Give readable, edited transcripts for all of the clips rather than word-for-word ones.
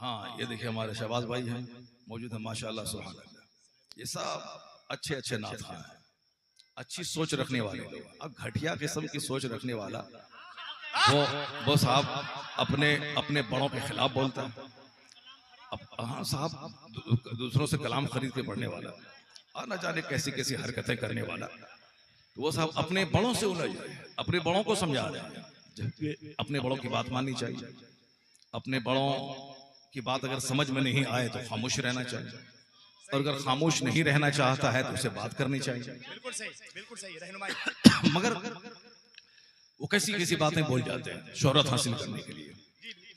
हाँ, ये देखिए हमारे शहबाज भाई हैं, मौजूद है, माशाल्लाह सुभान अल्लाह। ये सब अच्छे अच्छे नात खां हैं, अच्छी सोच रखने वाले लोग। अब घटिया किस्म की सोच रखने वाला वो साहब अपने अपने बड़ों के खिलाफ बोलता है। अब हाँ साहब, दूसरों से कलाम खरीद के पढ़ने वाला और न जाने कैसी कैसी हरकतें करने वाला, तो वो साहब अपने बड़ों से उलझ रहे हैं, अपने बड़ों को समझा रहे हैं, जबकि अपने बड़ों की बात माननी चाहिए। अपने बड़ों की बात अगर समझ में नहीं आए तो खामोश रहना चाहिए, और अगर खामोश नहीं रहना चाहता है तो उसे बात करनी चाहिए। बिल्कुल सही रहनुमाई। मगर वो कैसी कैसी बातें बोल जाते हैं शोहरत हासिल करने के लिए।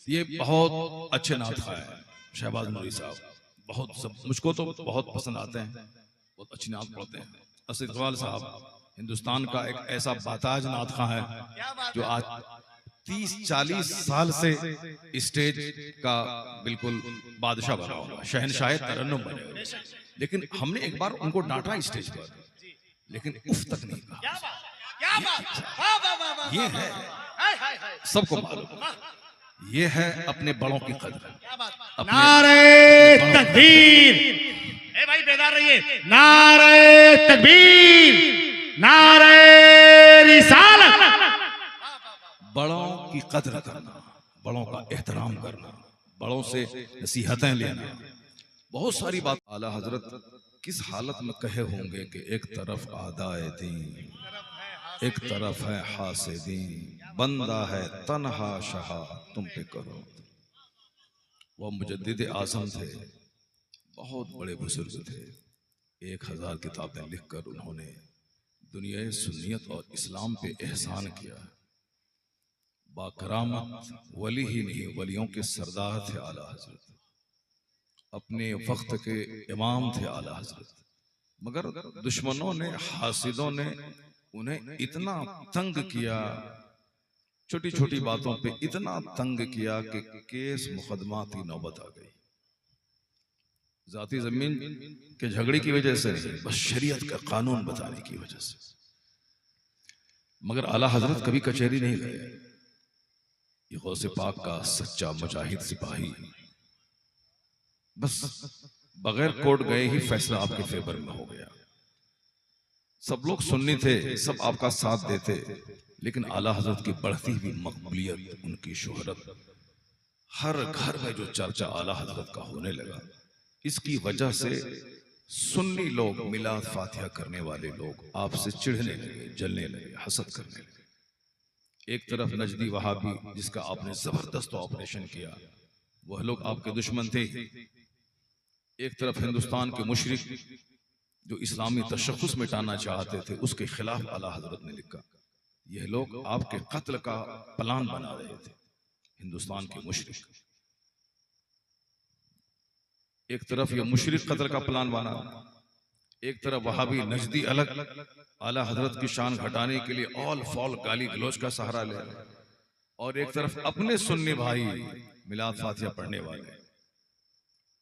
ये बहुत अच्छे नात खां हैं शहबाज नूरी साहब, बहुत सब मुझको तो बहुत पसंद आते हैं, बहुत अच्छी नात पढ़ते हैं। असद इकबाल साहब हिंदुस्तान का एक ऐसा बाताज नात खां है जो आज 30-40 साल से स्टेज का बिल्कुल बादशाह बना हुआ, शहनशाह तरन्नुम बने हुए। लेकिन हमने एक बार उनको डांटा स्टेज पर, लेकिन उफ तक नहीं कहा। ये है, सबको मालूम, ये है अपने बड़ों की कदर। नारे तकबीर, ए भाई बेदार रहिए। नारे तकबीर, नारे रिसालत। बड़ों की कदर करना, बड़ों का एहतराम करना, बड़ों से नसीहतें लेना, बहुत सारी बात। आला हजरत किस हालत में कहे होंगे कि एक तरफ आदाए दीन, एक तरफ है हासिदीन, बंदा है तन्हा शहा तुम पे करो। वो मुजद्दिद आज़म थे, बहुत बड़े बुजुर्ग थे। 1000 किताबें लिखकर उन्होंने दुनिया सुन्नियत और इस्लाम पे एहसान किया। बाकरामत वली ही नहीं, वलियों के सरदार थे आला हजरत, अपने वक्त के इमाम थे आला हजरत। मगर दुश्मनों ने, हासिदों ने उन्हें इतना तंग किया, छोटी छोटी बातों पे इतना तंग किया कि केस मुकदमा की नौबत आ गई। जाती जमीन के झगड़े की वजह से नहीं, बस शरीयत का कानून बताने की वजह से। मगर आला हजरत कभी कचहरी नहीं गए। ये गौसे पाक का सच्चा मुजाहिद सिपाही बस बगैर कोर्ट गए ही फैसला आपके फेवर में हो गया। सब लोग सुन्नी थे, सब आपका साथ देते, लेकिन आला हजरत की बढ़ती हुई मकबूलियत, उनकी शोहरत, हर घर में जो चर्चा आला हजरत का होने लगा, इसकी वजह से सुन्नी लोग, मिलाद फातिहा करने वाले लोग आपसे चिढ़ने लगे, जलने लगे, हसद करने लगे। एक तरफ नजदी वहाबी जिसका आपने जबरदस्त ऑपरेशन किया, वह लोग आपके दुश्मन थे। एक तरफ हिंदुस्तान के मुशरिक जो इस्लामी तशख्खुस मिटाना चाहते थे, उसके खिलाफ आला हजरत ने लिखा। यह लोग आपके कत्ल का प्लान बना रहे थे, हिंदुस्तान के मुशरिक। एक तरफ ये मुशरिक कत्ल का प्लान बना, एक तरफ वहाबी नजदी अलग आला हजरत की शान घटाने के लिए ऑल फॉल गाली गलौज का सहारा ले रहे, और एक तरफ अपने सुन्नी भाई मिलाद फातिहा पढ़ने वाले,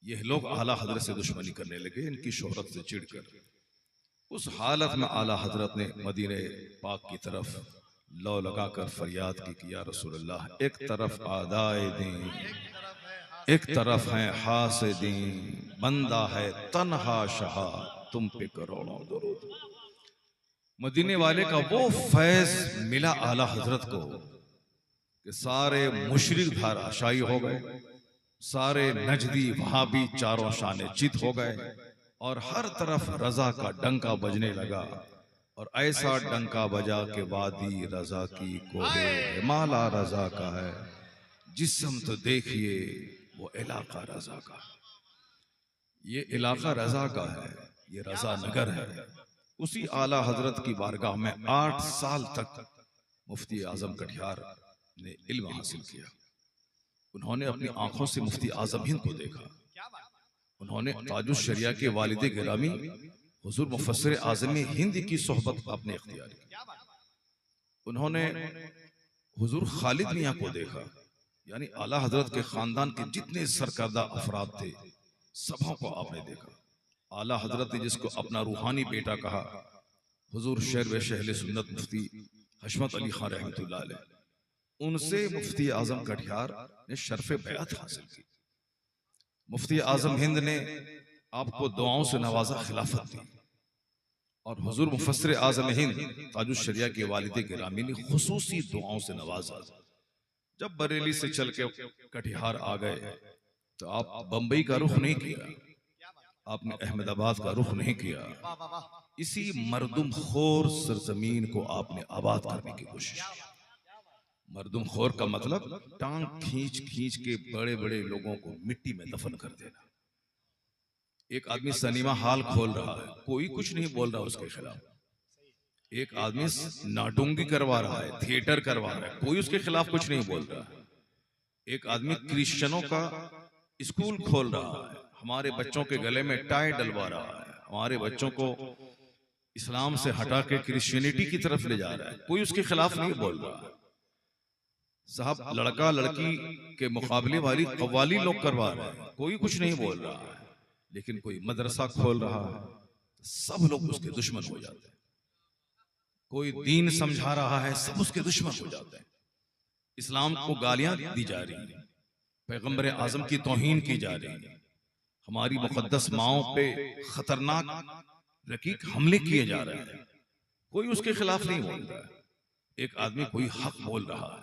यह लोग आला हजरत से दुश्मनी करने लगे, इनकी शोहरत से चिढ़कर। उस हालत में आला हजरत ने मदीने पाक की तरफ लौ लगाकर फरियाद की कि या रसूलल्लाह, एक तरफ आदाए दीन, एक तरफ है हासिदीन, बंदा है तन्हा शहा तुम पे करोड़ों दुरूद। मदीने वाले का वो फैज मिला आला हजरत को कि सारे मुशरिक धाराशायी हो गए, सारे नजदी वहाबी चारों शाने चित हो गए, और हर तरफ रजा का डंका बजने लगा। और ऐसा डंका बजा के वादी रजा की कोहे हिमाला रजा का है, जिस्म तो देखिए वो इलाका रजा का। ये इलाका रजा का है, ये रजा नगर है। उसी आला हजरत की बारगाह में 8 साल तक मुफ्ती आजम कटिहार ने इल्म हासिल किया। उन्होंने अपनी आंखों से मुफ्ती आजम हिंद को देखा। उन्होंने ताजुश शरिया के वालिद गिरामी हुजूर मुफस्सिर आज़म हिंद की सोहबत अपने इख्तियार की। उन्होंने हुजूर खालिद मियां को देखा, यानी आला हजरत के खानदान के जितने सरकर्दा अफराद थे, सबों को आपने देखा। आला हजरत ने जिसको अपना रूहानी बेटा कहा, हुजूर शेर व शहले सुन्नत मुफ्ती हशमत अली खान रहमतुल्लाह अलैह, उनसे मुफ्ती आजम कटिहार ने शर्फ बैअत हासिल की। मुफ्ती आजम हिंद ने आपको दुआओं से नवाजा, खिलाफत दी, और हुजूर मुफस्सिर आजम हिंद ताजुश शरिया के वालिद गिरामी ने खुसूसी दुआओं से नवाजा। जब बरेली से चल के कटिहार आ गए तो आप बंबई का रुख नहीं किया, आपने अहमदाबाद का रुख नहीं किया, इसी मर्दुम खोर सरजमीन को आपने आबाद करने की कोशिश की। मर्दुम खोर का मतलब टांग खींच खींच के बड़े बड़े लोगों को मिट्टी में दफन कर देना। एक आदमी सिनेमा हॉल खोल रहा है, कोई कुछ नहीं बोल रहा उसके खिलाफ। एक आदमी नाटुंगी करवा रहा है, थिएटर करवा रहा है, कोई उसके खिलाफ कुछ नहीं बोल रहा। एक आदमी क्रिश्चियनों का स्कूल खोल रहा है, हमारे बच्चों के गले में टाई डलवा रहा है, हमारे बच्चों को इस्लाम से हटा के क्रिश्चियनिटी की तरफ ले जा रहा है, कोई उसके खिलाफ नहीं बोल रहा। साहब लड़का लड़की के मुकाबले वाली कव्वाली लोग करवा रहे हैं, कोई कुछ नहीं बोल रहा है। लेकिन कोई मदरसा खोल रहा है, सब लोग उसके दुश्मन हो जाते हैं। कोई दीन समझा रहा है, सब उसके दुश्मन हो जाते हैं। इस्लाम को गालियां दी जा रही हैं, पैगंबर आजम की तौहीन की जा रही है, हमारी मुकद्दस माओं पे खतरनाक रकीक हमले किए जा रहे हैं, कोई उसके खिलाफ नहीं बोल रहा है। एक आदमी कोई हक बोल रहा है,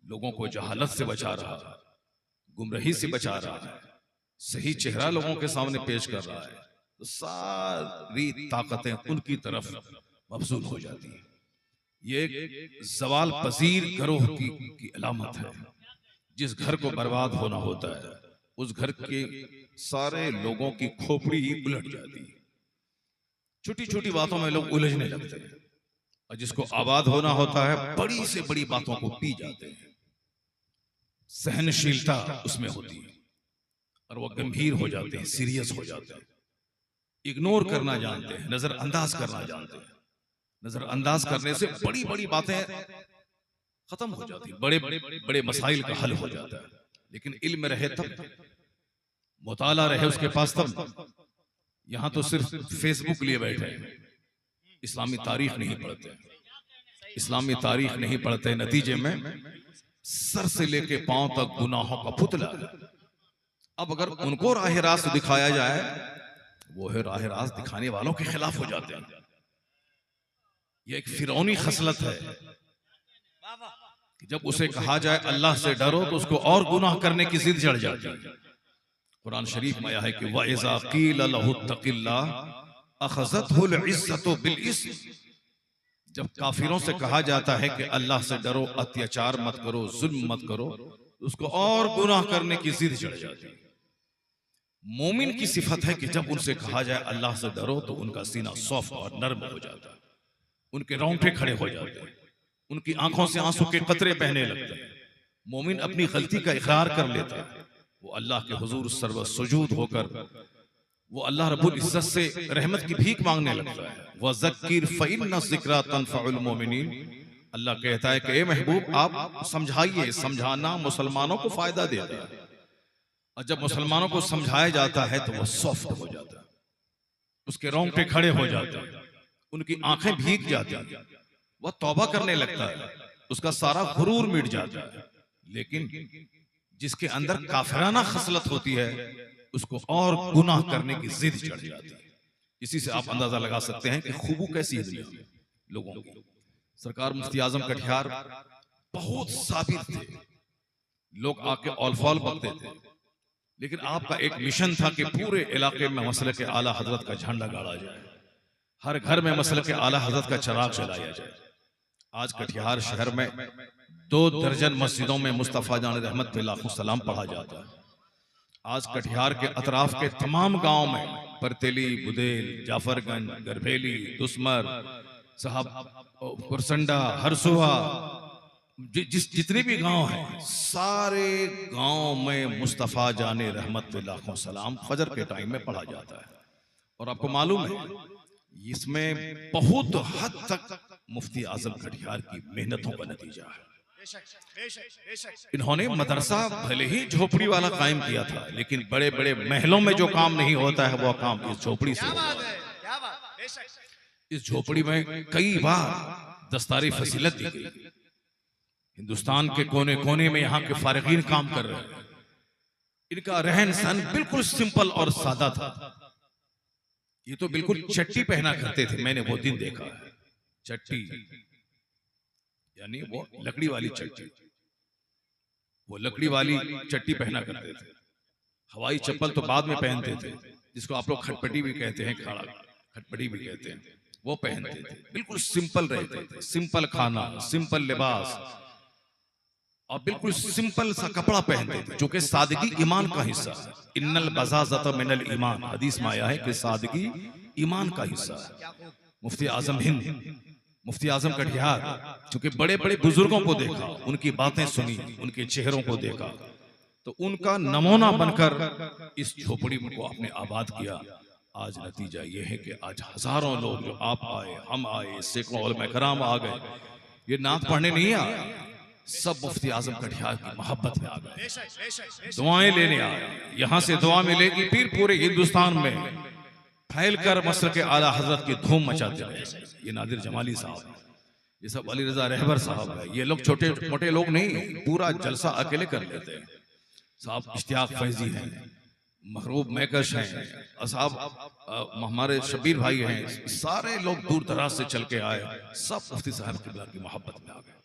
लोगों को जहालत से बचा रहा है, गुमराही से बचा रहा है, सही चेहरा लोगों के सामने पेश कर रहा है, तो सारी ताकतें उनकी तरफ मबसूल हो जाती है। ये एक जवाल पजीर गरोह की अलामत है। जिस घर को बर्बाद होना होता है, उस घर के सारे लोगों की खोपड़ी ही उलट जाती है। छोटी छोटी बातों में लोग उलझने लगते हैं, और जिसको आबाद होना होता है, बड़ी से बड़ी बातों को पी जाते हैं। सहनशीलता उसमें होती है, और वो गंभीर हो जाते हैं, सीरियस हो जाते हैं, इग्नोर करना जानते हैं, नजरअंदाज करना जानते हैं। नजरअंदाज करने से बड़ी बड़ी बातें खत्म हो जाती है, बड़े बड़े मसाइल का हल हो जाता है। लेकिन इल्म रहे तब, मुताला रहे उसके पास तब। यहां तो सिर्फ फेसबुक लिए बैठे हैं, इस्लामी तारीख नहीं पढ़ते, इस्लामी तारीख नहीं पढ़ते, नतीजे में सर से लेके पांव तक गुनाहों का पुतला है। अब अगर उनको राह रास्त दिखाया जाए, वो है राह रास्त दिखाने वालों के खिलाफ हो जाते हैं। ये एक फिरौनी खसलत है कि जब उसे कहा जाए अल्लाह से डरो, तो उसको और गुनाह करने की जिद चढ़ जाती है। कुरान शरीफ में आया है कि वइज़ा क़ील लहु तक़िल्लाह अख़ज़तहुल इज़्ज़तु बिल इस्म। जब काफिरों से कहा जाता है कि अल्लाह से डरो, अत्याचार मत करो, जुल्म मत करो, उसको और गुनाह करने की जिद चढ़ जाती है। मोमिन की सिफत है कि जब उनसे कहा जाए अल्लाह से डरो, तो उनका सीना सॉफ्ट और नर्म हो जाता है, उनके रोंगटे खड़े हो जाते हैं, उनकी आंखों से आंसू के कतरे बहने लगते हैं। मोमिन अपनी गलती का इकरार कर लेता है, वो अल्लाह के हुजूर सर्व सुजूद होकर वो अल्लाह रब्बुल इज्जत से रहमत की भीख मांगने लगता है। वज़क्किर फ़इन्न ज़िक्रा तनफ़उल मोमिनीन। अल्लाह कहता है कि ए महबूब, आप समझाइए, समझाना मुसलमानों को फायदा देता है। और जब मुसलमानों को समझाया जाता है तो वह सॉफ्ट हो जाता है, उसके रोंगटे खड़े हो जाते हैं, उनकी आंखें भीग जाती हैं, वह तौबा करने लगता है, उसका सारा गुरूर मिट जाता है। लेकिन जिसके अंदर काफिराना खसलत होती है, उसको और गुनाह करने की जिद चढ़ जाती है। इसी से आप अंदाजा लगा सकते हैं कि खूबू कैसी है दुनिया में लोगों की। सरकार मुफ्ती आजम कटिहार बहुत साबिर थे, लोग आके औल-फौल बकते थे, लेकिन आपका एक मिशन था कि पूरे इलाके में मसले के आला हजरत का झंडा गाड़ा जाए, हर घर में मसले के आला हजरत का चिराग जलाया जाए। आज कटिहार शहर में 2 दर्जन मस्जिदों में मुस्तफ़ा जान रहमत पे लाखों सलाम पढ़ा जाता है। आज कटिहार के अतराफ के तमाम गांव में परतेली, बुदेल, जाफरगंज, गरभेली, दुस्मर साहब, कुरसंडा, हरसुआ, जितने भी गांव हैं, सारे गांव में मुस्तफ़ा जाने रहमत पे लाखों सलाम फजर के टाइम में पढ़ा जाता है। और आपको मालूम है, इसमें बहुत हद तक मुफ्ती आजम कटिहार की मेहनतों का नतीजा है। इन्होंने मदरसा भले ही झोपड़ी वाला कायम किया था, लेकिन बड़े बड़े महलों में जो काम नहीं होता है, वो काम इस झोपड़ी से होता है। इस झोपड़ी में कई बार दस्तारी फसीलत दी गई। हिंदुस्तान के कोने कोने में यहाँ के फारिगीन काम कर रहे हैं, इनका रहन सहन बिल्कुल सिंपल और सादा था। ये तो बिल्कुल चट्टी पहना करते थे, मैंने वो दिन देखा है। चट्टी यानी वो लकड़ी वाली चट्टी, वो लकड़ी वाली चट्टी पहना करते थे। हवाई चप्पल तो बाद में पहनते थे, जिसको आप लोग खटपटी भी कहते हैं, खाड़ा खटपटी भी कहते हैं, वो पहनते थे। बिल्कुल सिंपल रहते थे, सिंपल खाना, सिंपल लिबास और बिल्कुल सिंपल सा कपड़ा पहनते थे, जो कि सादगी ईमान का हिस्सा है। इन्नल बज़ाज़त मिनल ईमान, हदीस में आया है कि सादगी ईमान का हिस्सा है। मुफ्ती आजम हिंद, मुफ्ती आजम कटिहार, चूंकि बड़े बड़े बुजुर्गों को देखा, उनकी बातें सुनी, उनके चेहरों को देखा, तो उनका नमूना बनकर इस झोपड़ी को आपने आबाद किया। आज नतीजा ये है कि आज हजारों लोग, जो आप आए, हम आए, सैकड़ों उलमा कराम आ गए, ये नात पढ़ने नहीं आए, सब मुफ्ती आजम कटिहार की मोहब्बत में आ गए, दुआएं लेने आए। यहां से दुआ मिलेगी, फिर पूरे हिंदुस्तान में फैलकर मसलक के आला हजरत की धूम मचाते रहे। ये नादिर जमाली साहब, ये सब अली रजा रहबर साहब है, ये लोग छोटे मोटे लोग नहीं, पूरा जलसा अकेले कर लेते हैं। साहब इश्तियाक फैजी हैं, महरूब मैकश हैं, साहब हमारे शबीर भाई हैं, सारे लोग दूर दराज से चल के आए, सब मुफ्ती साहब किबला की मोहब्बत में आ गए।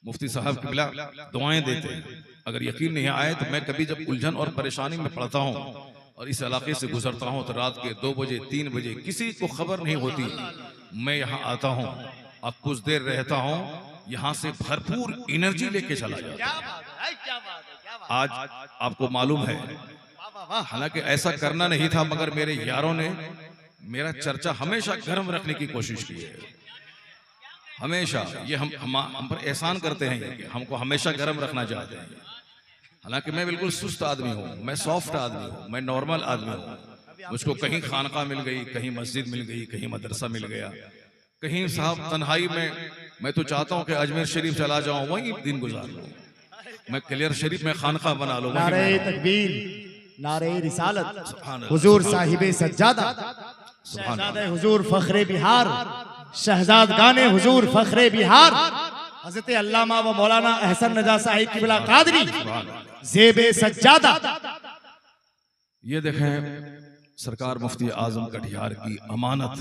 मुफ्ती साहब किबला दुआएं देते हैं। अगर यकीन नहीं आए तो मैं कभी जब उलझन और परेशानी में पड़ता हूँ और इस इलाके से गुजरता हूँ, तो रात के 2 बजे 3 बजे किसी को खबर नहीं होती, मैं यहाँ आता हूँ और कुछ देर रहता हूँ, यहाँ से भरपूर एनर्जी लेके चला जाता हूँ। आज आपको मालूम है, हालांकि ऐसा करना नहीं था, मगर मेरे यारों ने मेरा चर्चा हमेशा गर्म रखने की कोशिश की है। हमेशा ये हम पर एहसान करते हैं कि हमको हमेशा गर्म रखना चाहते हैं। हालांकि मैं बिल्कुल सुस्त आदमी हूँ, मैं सॉफ्ट आदमी हूँ, मैं नॉर्मल आदमी हूँ। मुझको कहीं खानका मिल गई, कहीं मस्जिद मिल गई, कहीं मदरसा मिल गया, कहीं साहब तन्हाई में मैं तो चाहता हूँ कि अजमेर शरीफ चला जाऊँ, वहीं दिन गुजार लूँ, मैं क्लियर शरीफ में खानका बना लूँ। नारे तकबीर, नारे रिसालत, हुजूर साहिबे सज्जादा, शहजादे हुजूर फखरे बिहार, शहजाद गाने हुजूर फखरे बिहार, हजरत अल्लामा व मौलाना अहसन रजा साहिब किबला कादरी ज़ेबे सज्जादा। ये देखें सरकार मुफ्ती आजम कटिहार की अमानत,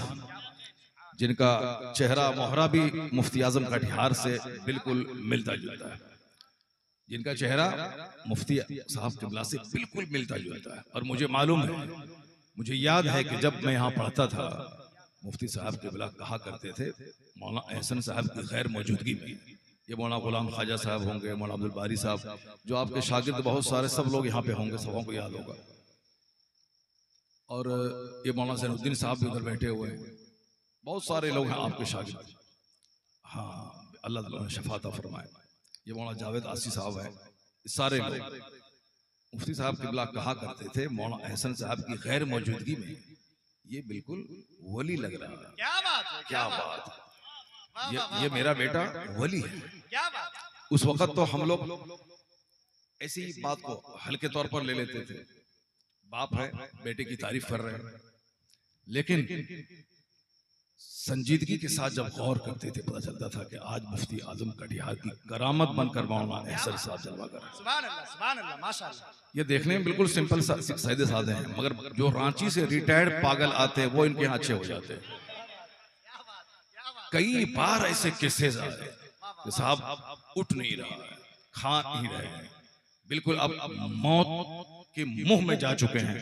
जिनका चेहरा मोहरा भी मुफ्ती आजम कटिहार से बिल्कुल मिलता जुलता है, जिनका चेहरा मुफ्ती साहब किबला से बिल्कुल मिलता जुलता है। और मुझे मालूम है, मुझे याद है कि जब मैं यहाँ पढ़ता था, मुफ्ती साहब किबला कहा करते थे, मौलाना अहसन साहब की गैर मौजूदगी में, ये मौलाना गुलाम ख्वाजा साहब होंगे, मौलाना अब्दुल बारी साहब, जो आपके शागिर्द बहुत सारे सब लोग यहाँ पे होंगे, सबों को याद होगा, और ये मौलाना ज़ैनुद्दीन साहब भी उधर बैठे हुए हैं, बहुत सारे लोग हैं आपके शागिर्द। हाँ, अल्लाह ताला ने शफात फरमाए। ये मौलाना जावेद आसी साहब है, सारे लोग। मुफ्ती साहब किबला कहा करते थे, मौलाना अहसन साहब की गैर मौजूदगी में ये बिल्कुल वली लग रहा है। क्या बात है, क्या बात है, ये मेरा बेटा वली है। क्या बात है। उस वक्त तो हम लोग ऐसी बात को हल्के तौर पर ले लेते थे, बाप है बेटे की तारीफ कर रहे हैं, लेकिन संजीदगी के साथ जब गौर करते थे, पता चलता था कि आज मुफ्ती आजम कटिहार की करामत बनकर मौलाना अहसन साहब जलवा कर रहे हैं। सुभान अल्लाह, सुभान अल्लाह, माशाअल्लाह। ये देखने में बिल्कुल सिंपल सादे सादे हैं, मगर जो रांची से रिटायर्ड पागल आते हैं, वो इनके यहाँ अच्छे हो जाते हैं। कई बार ऐसे केसेस आए कि साहब उठ नहीं रहा है, खा नहीं रहे हैं, बिल्कुल अब मौत के मुंह में जा चुके हैं,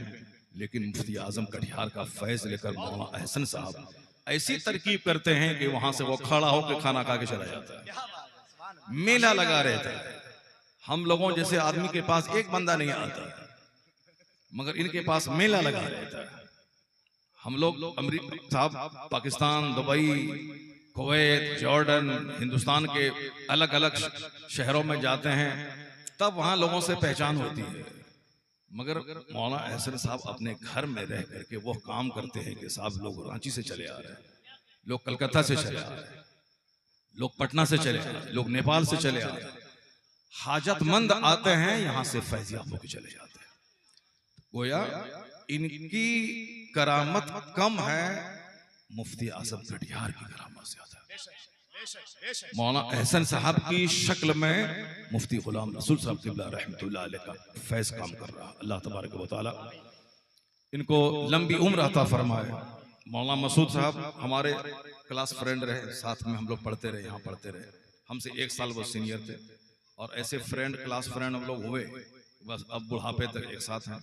लेकिन मुफ्ती आजम कटिहार का फैज लेकर मौलाना अहसन साहब ऐसी तरकीब करते हैं कि वहां से वो खड़ा होकर खाना खा के चला जाता है, मेला लगा रहता है। हम लोगों जैसे आदमी के पास एक बंदा नहीं आता, मगर इनके पास मेला लगा रहता है। हम लोग अमेरिका साहब, Pakistan, Dubai, Kuwait, Jordan, Hindustan के अलग अलग शहरों में जाते हैं, तब वहां लोगों से पहचान होती है, मगर मौलाना अहसन साहब अपने घर में रह करके वो काम करते हैं कि साहब लोग रांची से चले आ रहे हैं, लोग कलकत्ता से चले आ रहे हैं, लोग पटना से चले आ रहे हैं, लोग नेपाल से चले आ रहे हैं, हाजतमंद आते हैं, यहां से फैजियाब होकर चले जाते हैं। गोया इनकी करामत कम है, मुफ्ती आजम कटिहार की करामत ज्यादा है। मौलाना एहसन साहब की शक्ल में मुफ्ती गुलाम रसूल साहब क़िबला रहमतुल्लाह अलैह का फैज़ काम कर रहा। अल्लाह तबारक व तआला इनको लंबी उम्र अता फरमाए। मौलाना मसूद साहब हमारे क्लास फ्रेंड रहे, साथ में हम लोग पढ़ते रहे, यहाँ पढ़ते रहे, हमसे 1 साल वो सीनियर थे और ऐसे फ्रेंड क्लास फ्रेंड हम लोग हुए बस अब बुढ़ापे तक एक साथ हैं।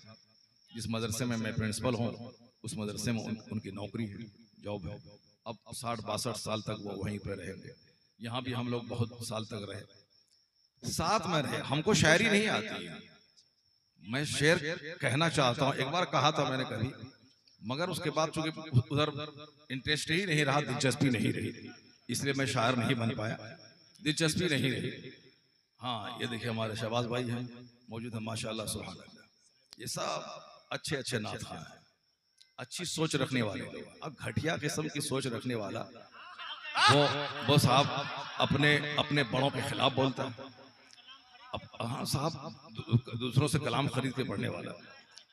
जिस मदरसे में मैं प्रिंसिपल हूँ उस मदरसे में उनकी नौकरी है, जॉब है। अब 60-62 साल तक वो वहीं पर रहेंगे। यहाँ भी हम लोग बहुत साल तक रहे, साथ में रहे। हमको शायरी नहीं आती, मैं शेर कहना चाहता हूँ, एक बार कहा था मैंने कभी, मगर उसके बाद चूंकि उधर इंटरेस्ट ही नहीं रहा, दिलचस्पी नहीं रही, इसलिए मैं शायर नहीं बन पाया, दिलचस्पी नहीं रही। हाँ, ये देखिए हमारे शहबाज भाई हैं मौजूद है, माशाल्लाह सुभान अल्लाह। ये सब अच्छे अच्छे नात खां हैं, अच्छी सोच रखने वाले लोग। अब घटिया किस्म की सोच रखने वाला वो साहब अपने बड़ों के खिलाफ बोलता है। हाँ साहब, दूसरों से कलाम खरीद के पढ़ने वाला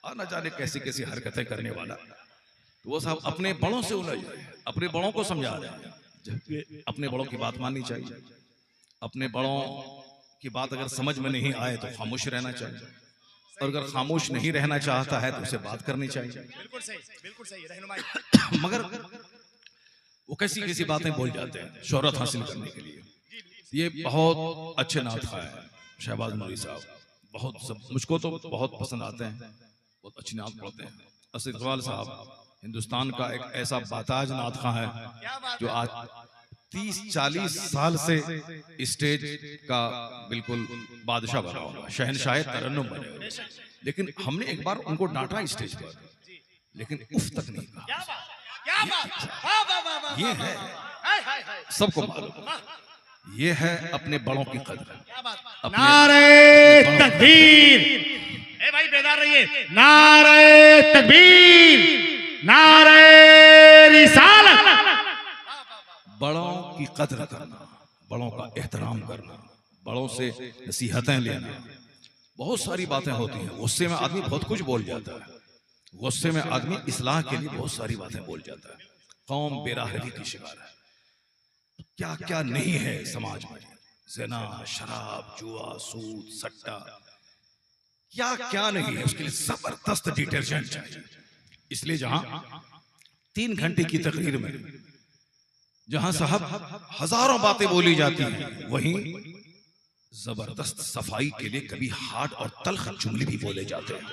और न जाने कैसी कैसी हरकतें करने वाला, तो वो साहब अपने बड़ों से उलझ रहे हैं, अपने बड़ों को समझा रहे हैं। जबकि अपने बड़ों की बात माननी चाहिए, अपने बड़ों की बात अगर समझ में नहीं आए तो खामोश रहना चाहिए, और अगर खामोश नहीं रहना चाहता है तो उसे बात करनी चाहिए। बिल्कुल सही रहनुमाई। मगर वो कैसी कैसी बातें बोल जाते हैं शोहरत हासिल करने के लिए। ये बहुत अच्छे नात खां है शहबाज नूरी साहब, मुझको तो बहुत पसंद आते हैं, बहुत अच्छी नात पढ़ते हैं। असद इकबाल साहब हिंदुस्तान का एक ऐसा बाताज नात खां है जो आज 30-40 साल से स्टेज का बिल्कुल बादशाह बना हुआ, शहनशाह तरन्नुम बने हुए। लेकिन हमने एक बार उनको डांटा स्टेज पर, लेकिन उफ तक नहीं कहा। ये है, सबको मालूम, ये है अपने बड़ों की कदर। नारे तकबीर, ए भाई बेदार रहिए, नारे तकबीर, नारे रिसालत। बड़ों की कदर करना, बड़ों का एहतराम करना, बड़ों से नसीहतें लेना। बहुत सारी बातें होती हैं, गुस्से में आदमी बहुत कुछ बोल जाता है, गुस्से में आदमी इस्लाह के लिए बहुत सारी बातें बोल जाता है। कौम बेराहगी की शिकार है, क्या क्या नहीं है समाज में, ज़िना, शराब, जुआ, सूद, सट्टा, क्या क्या नहीं है। उसके लिए जबरदस्त डिटर्जेंट चाहिए। इसलिए जहां 3 घंटे की तकरीर में जहां साहब हजारों बातें बोली जाती हैं, वहीं जबरदस्त सफाई के लिए कभी हार्ड और तल्ख जुमले भी बोले जाते हैं।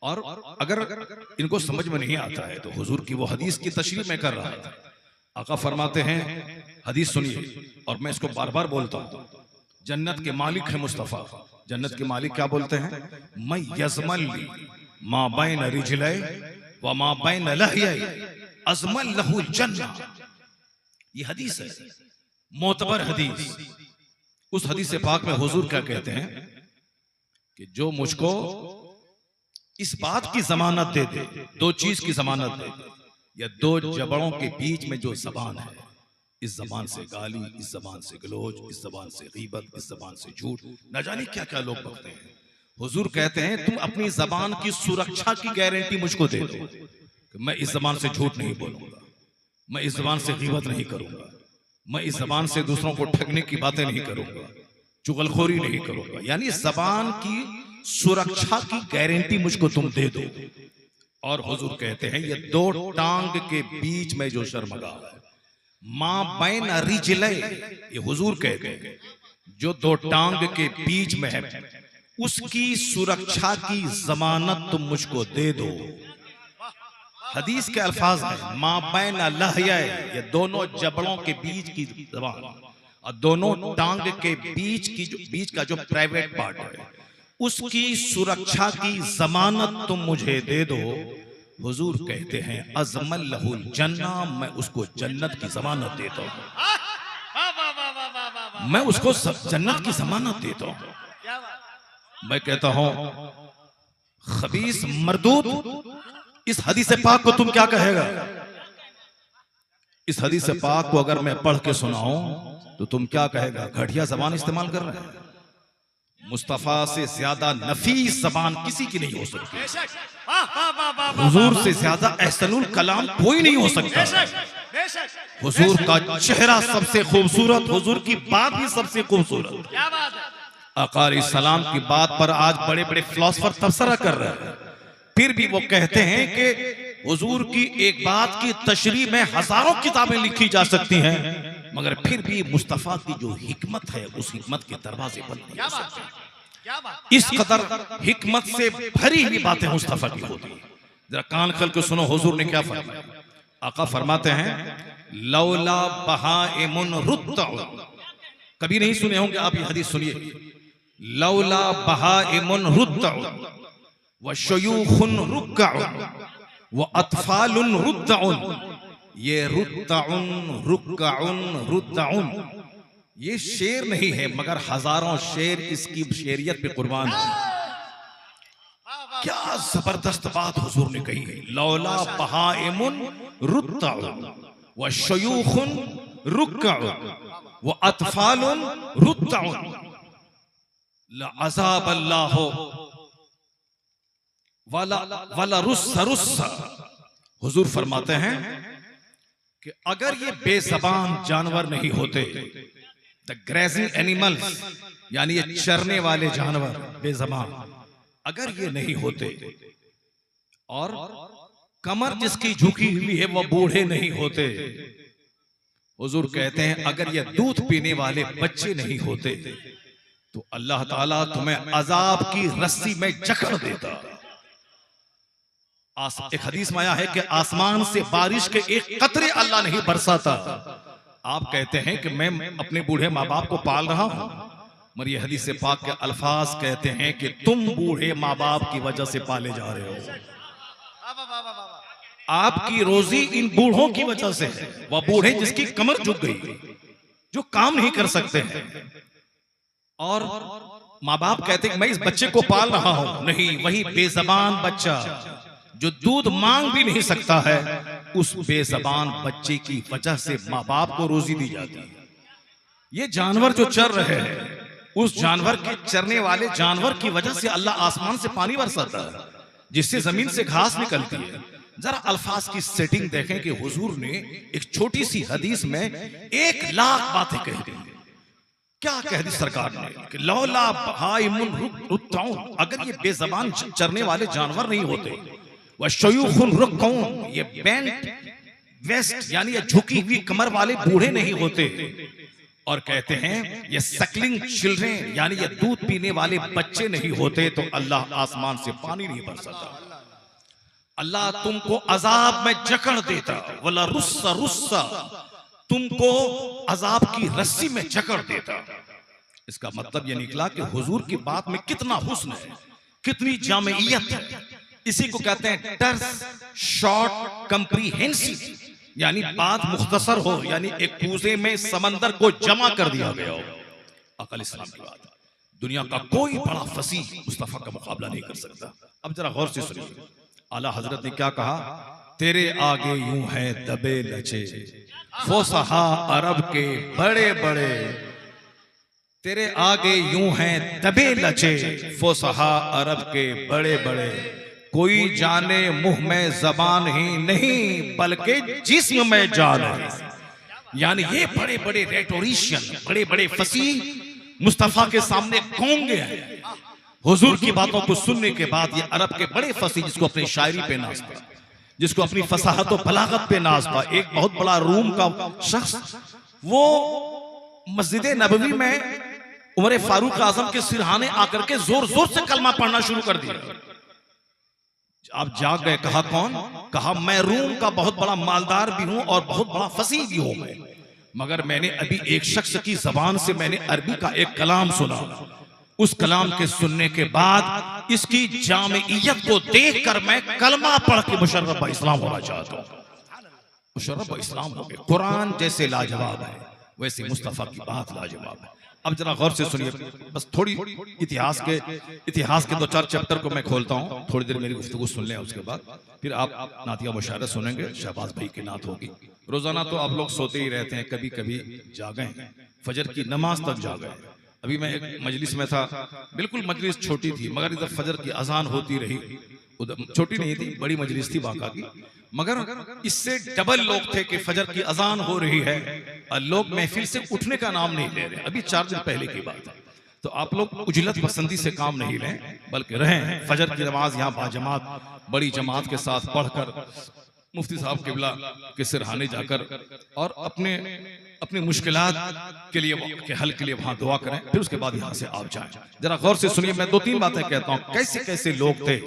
और अगर इनको समझ में नहीं आता है तो हुजूर की वो हदीस की तशरीह में कर रहा था। आका फरमाते हैं, हदीस सुनिए और मैं इसको बार बार बोलता हूँ, जन्नत के मालिक है मुस्तफ़ा। जन्नत के मालिक क्या बोलते हैं? मैं यज़मल मा बैन रिजलै व मा बैन लहयै अज़मल लहु जन्ना। ये हदीस है, मोतबर हदीस। उस हदीस पाक में हुजूर क्या कहते हैं कि जो मुझको इस बात की जमानत दे दे, 2 चीज की जमानत दे दे, या 2 जबड़ों के बीच में जो जबान है, इस जबान से गाली, इस जबान से गलोच, इस जबान से गीबत, इस जबान से झूठ, न जाने क्या क्या लोग बकते हैं। हुजूर कहते हैं तुम अपनी जबान की सुरक्षा की गारंटी मुझको दे दो कि मैं इस जबान से झूठ नहीं बोलूंगा, मैं इस जबान से गीबत नहीं करूंगा, मैं इस जबान से दूसरों को ठगने की बातें नहीं करूंगा, चुगलखोरी नहीं करूंगा। यानी जबान की सुरक्षा की गारंटी मुझको तुम दे दो। और हुजूर कहते हैं ये 2 टांग के बीच में जो शर्मगाह है, मां बैन रिजलै, ये हुजूर कहते हैं जो 2 टांग के बीच में है, उसकी सुरक्षा की जमानत तुम मुझको दे दो। हदीस के अल्फाज हैं, मां बैन लहयै, ये दोनों जबड़ों के बीच की जबान और दोनों टांग के बीच का जो प्राइवेट पार्ट है, उसकी सुरक्षा की जमानत तुम मुझे दे दो। हुजूर कहते हैं अज़मल लहुल जन्ना, मैं उसको जन्नत की जमानत देता हूं, मैं उसको जन्नत की जमानत देता हूं। मैं कहता हूं खबीस मरदूद, इस हदीस पाक को तुम क्या कहेगा? इस हदीस पाक को अगर मैं पढ़ के सुनाऊं तो तुम क्या कहेगा? घटिया जबान इस्तेमाल कर रहे हैं, मुस्तफा से ज्यादा नफीस जबान किसी की नहीं हो सकती, हुजूर से ज्यादा एहसनुल कलाम कोई नहीं हो सकता। हुजूर का चेहरा सबसे खूबसूरत, हुजूर की बात भी सबसे खूबसूरत। आका अलैहिस्सलाम की बात पर आज बड़े बड़े फिलोसोफर तबसरा कर रहे हैं, फिर भी वो कहते हैं कि हुजूर की एक बात की तशरीह में हजारों किताबें लिखी जा सकती हैं, मगर फिर भी मुस्तफा की जो हिकमत है उस हिकमत के दरवाजे बंद नहीं हो सकते। इस कदर हिकमत से भरी हुई बातें मुस्तफा की होती है। जरा कान खोल के सुनो हुजूर ने क्या फरमाया। आका फरमाते हैं लौला बहाइमुन रुत्तउ, कभी नहीं सुने होंगे आप ये हदीस सुनिए। लौला बहाइमुन रुत्तउ व शयूखुन रुक्कउ व अतफालुन रुत्तउन, ये रुत्तउन रुक्कउन रुत्तउन ये शेर नहीं है, मगर हजारों शेर इसकी शेरियत पे कुर्बान है। क्या जबरदस्त बात हुजूर ने कही है। लौला बहाइमुन रुत्तउन व शयूखुन रुक्कउन व अतफालुन रुत्तउन लअज़ाब अल्लाह वाला रुस्सा रुस्सा। हुजूर फरमाते हैं कि अगर ये बेज़बान जानवर नहीं होते, द ग्रेजिंग एनिमल्स यानी ये चरने वाले जानवर बेज़बान, अगर ये नहीं होते और कमर जिसकी झुकी हुई है वो बूढ़े नहीं होते, हुजूर कहते हैं अगर ये दूध पीने वाले बच्चे नहीं होते तो अल्लाह ताला तुम्हें अजाब की रस्सी में जकड़ देता। एक हदीस में आया है कि आसमान से बारिश के एक कतरे अल्लाह नहीं बरसाता। आप कहते हैं कि मैं अपने बूढ़े माँ बाप को पाल रहा हूं, मगर ये हदीस पाक के अल्फाज कहते हैं कि तुम बूढ़े माँ बाप की वजह से पाले जा रहे हो। आपकी रोजी इन बूढ़ों की वजह से है। वह बूढ़े जिसकी कमर झुक गई, जो काम नहीं कर सकते हैं, और माँ बाप कहते हैं मैं इस बच्चे को पाल रहा हूं। नहीं, वही बेजबान बच्चा जो दूध मांग भी नहीं सकता है, उस बेजबान बच्चे की वजह से माँ बाप को रोजी दी जाती है। ये जानवर जो चर रहे हैं, उस जानवर के चरने वाले जानवर की वजह से अल्लाह आसमान से पानी बरसाता है, जिससे जमीन से घास निकलती है। जरा अल्फाज की सेटिंग देखें कि हुजूर ने एक छोटी सी हदीस में 1 लाख बातें कह दी। क्या कह दी सरकार ने कि लौला बहाइमुन रुत्तउन, अगर ये बेजबान चरने वाले जानवर नहीं होते, वह शयूखुन रुक्कउन, ये बेंट वेस्ट यानी ये झुकी हुई कमर वाले बूढ़े नहीं होते, और कहते हैं ये सकलिंग चिल्ड्रेन यानी ये दूध पीने वाले बच्चे नहीं होते, तो अल्लाह आसमान से पानी नहीं बरसाता। अल्लाह तुमको अजाब में जकड़ देता, वला रुस्सा रुस्सा, तुमको अजाब की रस्सी में जकड़ देता। इसका मतलब यह निकला कि हुजूर की बात में कितना हुस्न है, कितनी जामियत है। इसी को कहते हैं टर्स शॉर्ट कंप्रीहेंसिव, यानी बात मुख्तसर हो, यानी एक कूजे में समंदर को जमा कर दिया गया हो। अकल इस्लाम की बात, दुनिया का कोई बड़ा फसीह मुस्तफा का मुकाबला नहीं कर सकता। अब जरा गौर से सुनिए, आला हजरत ने क्या कहा, तेरे आगे यूं है दबे लचे फोसहा अरब के बड़े बड़े, तेरे आगे यूं हैं दबे लचे फोसहा अरब के बड़े बड़े, कोई जाने मुंह में जबान ही नहीं बल्कि जिस्म में जान है। यानी ये बड़े बड़े रेटोरिशियन, बड़े बड़े फसीह मुस्तफा के सामने गूंगे हैं। हुजूर की बातों को सुनने के बाद ये अरब के बड़े फसीह, जिसको अपनी शायरी पे नाज था, जिसको अपनी फसाहत और बलागत पे नाज था, एक बहुत बड़ा रूम का शख्स, वो मस्जिद नबवी में उमर फारूक आजम के सिरहाने आकर के जोर जोर से कलमा पढ़ना शुरू कर दिया। आप जाग गए, कहा कौन? कहा मैं रूम का बहुत बड़ा मालदार भी हूं और बहुत बड़ा फसीह भी हूं मैं, मगर मैंने अभी एक शख्स की जबान से मैंने अरबी का एक कलाम सुना। उस कलाम के सुनने के बाद इसकी जामियत को देखकर मैं कलमा पढ़ के मुशर्रफ इस्लाम होना चाहता हूं। मुशर्रफ इस्लाम हो गए। कुरान जैसे लाजवाब है, वैसे मुस्तफा की बात लाजवाब है। अब जरा गौर से सुनिए, बस थोड़ी इतिहास के 2-4 चैप्टर को मैं खोलता हूँ। थोड़ी देर मेरी गुफ्तगू सुन लें, उसके बाद फिर आप नातिया मुशायरा सुनेंगे। शहबाज भाई की नात होगी। रोजाना तो आप लोग सोते ही रहते हैं, कभी कभी जागे, फजर की नमाज तक जागे, अभी मैं एक मजलिस में था, बिल्कुल मजलिस छोटी थी, मगर इधर फजर की अजान होती रही। उधर छोटी नहीं थी, बड़ी मजलिस थी बाका की, मगर इससे डबल लोग थे कि फजर की अजान हो रही है और लोग महफिल से उठने का नाम नहीं ले रहे। अभी 4 दिन पहले की बात है। तो आप लोग उजलत पसंदी से काम नहीं लें, बल्कि रहें। फजर की नमाज यहाँ बाजमात बड़ी जमात के साथ पढ़कर मुफ्ती साहब किबला के सिरहाने जाकर और अपनी मुश्किलात के लिए के हल के लिए वहां दुआ करें, फिर उसके बाद यहाँ से आप जाएं। जरा गौर से सुनिए, मैं 2-3 बातें कहता हूँ। कैसे कैसे लोग थे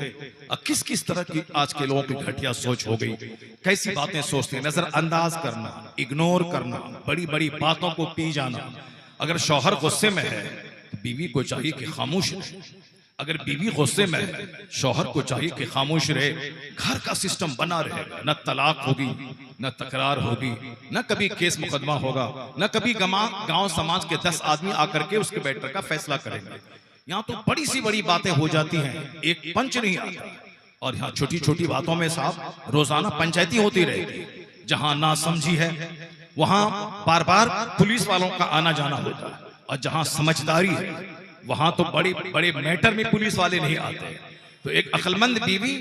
और किस किस तरह की आज के लोगों की घटिया सोच हो गई, कैसी बातें सोचते, नजरअंदाज करना, इग्नोर करना, बड़ी बड़ी बातों को पी जाना। अगर शौहर गुस्से में है तो बीवी को चाहिए कि खामोश रहे। अगर बीवी गुस्से में है, शौहर को चाहिए कि खामोश रहे। घर का सिस्टम बना रहेगा, न तलाक होगी, न तकरार होगी, न कभी केस मुकदमा होगा, न कभी गांव समाज के 10 आदमी आकर के उसके मैटर का फैसला करेंगे। यहाँ तो बड़ी सी बड़ी बातें हो जाती हैं, एक पंच नहीं आता। और यहाँ छोटी छोटी बातों में साहब रोजाना पंचायती होती रहेगी। जहां ना समझी है वहां बार बार पुलिस वालों का आना जाना होता है, और जहां समझदारी है वहां तो बड़े बड़े मैटर में पुलिस वाले नहीं आते। तो एक अक्लमंद बीवी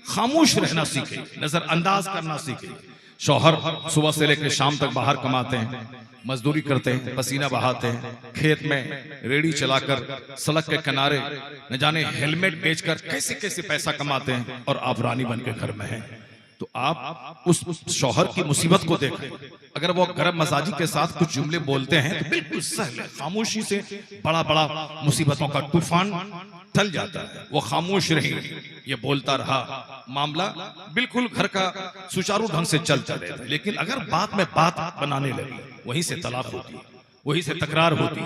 खामोश रहना सीखे, नजरअंदाज करना सीखे। शौहर सुबह से लेकर शाम तक बाहर कमाते हैं, मजदूरी करते हैं, पसीना बहाते हैं, खेत में रेड़ी चलाकर, सड़क के किनारे न जाने हेलमेट बेचकर कैसे कैसे पैसा कमाते हैं, और आप रानी बन के घर में हैं। तो आप उस शौहर की मुसीबत को देखें। अगर वो गरम मजाजी के साथ कुछ जुमले बोलते हैं तो बिल्कुल सहल है, खामोशी से बड़ा बड़ा मुसीबतों का तूफान टल जाता है। वो खामोश रही, ये बोलता रहा, मामला बिल्कुल घर का सुचारू ढंग से चलता रहता है। लेकिन अगर बात में बात बनाने लगी, वहीं से तलाक होती, वहीं से तकरार होती।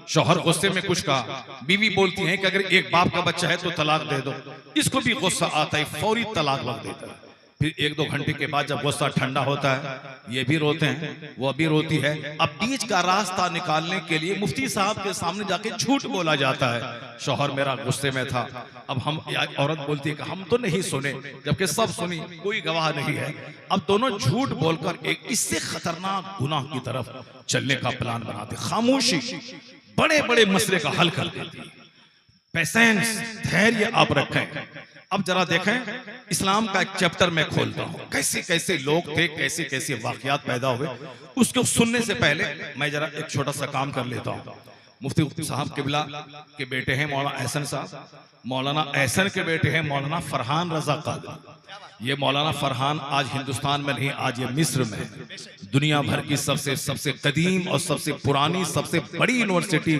शौहर गुस्से में कुछ कहा, बीवी बोलती है कि अगर एक बाप का बच्चा है तो तलाक दे दो। इसको भी गुस्सा आता है, फौरी तलाक लग देता है। फिर 1-2 घंटे के बाद जब गुस्सा ठंडा होता है, ये भी रोते हैं, वो भी रोती है। अब बीच का रास्ता निकालने के लिए मुफ्ती साहब के सामने जाके झूठ बोला जाता है, शौहर मेरा गुस्से में था। अब हम औरत बोलती है कि हम तो नहीं सुने, जबकि सब सुनी, कोई गवाह नहीं है। अब दोनों झूठ बोलकर एक इससे खतरनाक गुनाह की तरफ चलने का प्लान बनाते। खामोशी बड़े बड़े मसले का हल कर देती। पेशेंस, धैर्य आप रखें। अब जरा देखें, इस्लाम का एक चैप्टर मैं खोलता हूं, कैसे कैसे लोग थे, कैसे कैसे वाकयात पैदा हुए। उसको सुनने से पहले मैं जरा एक छोटा सा काम कर लेता हूं। मुफ्ती साहब किबला के बेटे हैं मौलाना एहसन साहब। मौलाना एहसन के बेटे हैं मौलाना फरहान रजा कादरी। ये मौलाना फरहान आज हिंदुस्तान में नहीं, आज ये मिस्र में है। दुनिया भर की सबसे कदीम और सबसे पुरानी, सबसे बड़ी यूनिवर्सिटी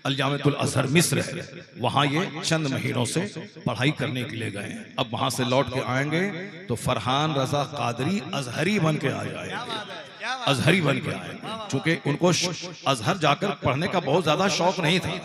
अल-जामिअतुल अज़हर मिस्र है। वहां ये चंद महीनों से पढ़ाई करने के लिए गए हैं। अब वहां से लौट के आएंगे तो फरहान रजा कादरी अजहरी बन के आ जाएंगे, अजहरी बन के आएंगे। चूंकि उनको अजहर जाकर पढ़ने का बहुत ज्यादा शौक नहीं था,